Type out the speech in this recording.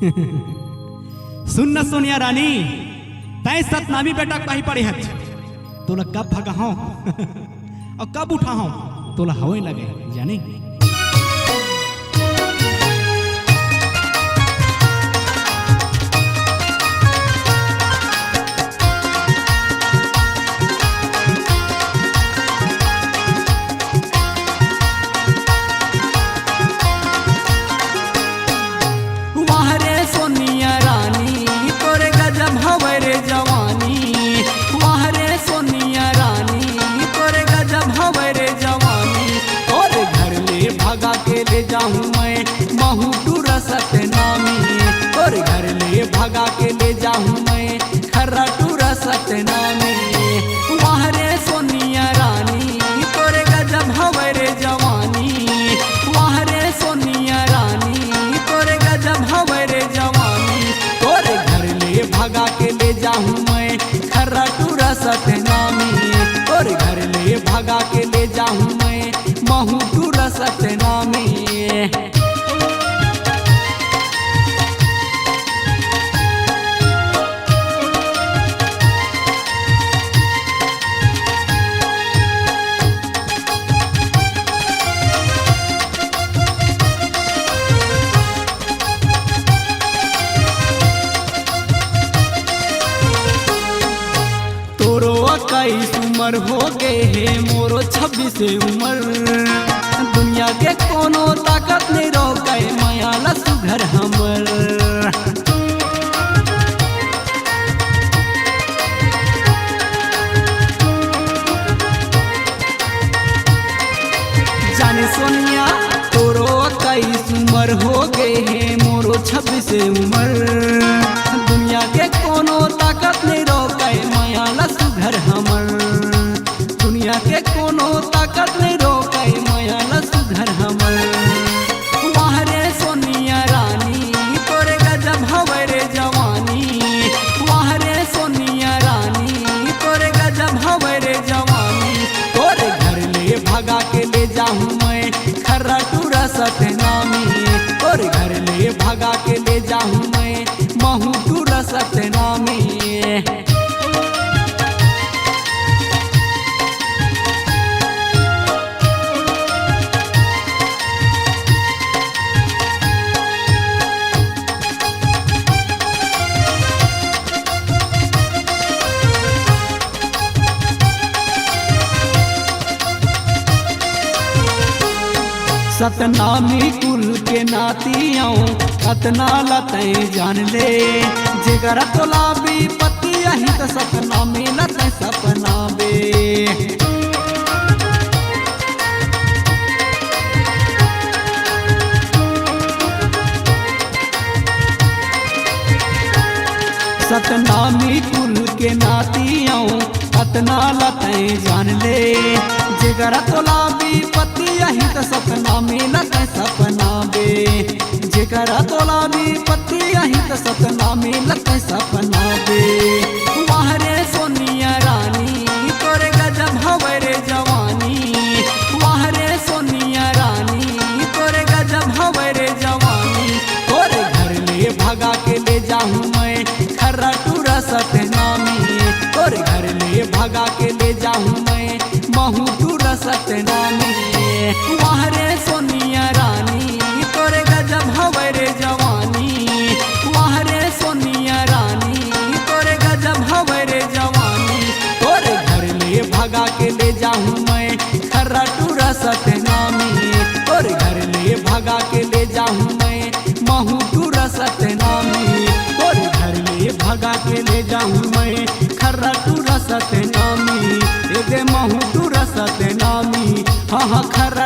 सुन न सोनिया रानी, तय सतनामी बेटा कहीं पड़े हच, तोला कब भगा हूं और कब उठा हूं तोला हवे लगे जानी। ले जाऊं मैं महू टूरा सतनामी, और घर ले भगा के ले जाऊं मैं खर्रा टूरा सतनामी। वहाँ रे सोनिया रानी तोरे गजब हवे रे जवानी, वहाँ रे सोनिया रानी तोरे गजब हवे रे जवानी। तोरे घर ले भगा के ले जाऊं मैं खर्रा टूरा सतनामी, और घर ले भगा के ले जाऊं मैं महू टूरा सतनामी। तोरो 21 उम्र हो गए है, मोरो 26 उम्र। दुनिया के कोनो ताकत नहीं रोके माया सुघर हमर। जाने सोनिया तोरो 21 उम्र हो गए है, मोरो 26 उम्र। दुनिया के कोनो ताकत नहीं रोके माया सुघर हमर। दुनिया के कोनो ताकत नहीं रोके माया सुघर हमर। वहाँ रे सोनिया रानी तोरे गजब हवे रे जवानी, वहाँ रे सोनिया रानी तोरे गजब हवे रे जवानी। तोरे घर ले भगा के ले जाऊं मैं खर्रा टूरा सतनामी, तोरे घर ले भगा के ले जाऊं मैं महू टूरा सतनामी। सतनामी कुल के नाती आऊं कतना लते जान ले, जेकर तोला भी पति यही तो सतनामी लते सपना बे। सतनामी कुल के नाती आऊं कतना लते जान ले, जेकर तोला भी पति यही तो सपना मिलत सपना बे। जेकर तोला भी पति यही तो सपना मिलत सपना बे। वहाँ रे सोनिया रानी तोरे गजब हवे रे जवानी, वहाँ रे सोनिया रानी तोरे गजब हवे रे जवानी। तोरे घर ले भगा के ले जाऊं मैं खर्रा टूरा सतनामी, तोरे घर ले भगा के ले जाऊं मैं महू टूरा सतनामी। वहाँ रे सोनिया रानी तोरे गजब हवे रे जवानी, वहाँ रे सोनिया रानी तोरे गजब हवे रे जवानी। तोरे घर ले भगा के ले जाऊं मैं खर्रा टूरा सतनामी, तोरे घर ले भगा के ले जाऊं मैं महू टूरा सतनामी। तोरे घर ले भगा के ले जाऊं मैं खर्रा टूरा सतनामी, दे महू टूरा सतनामी। हाँ हाँ खर्रा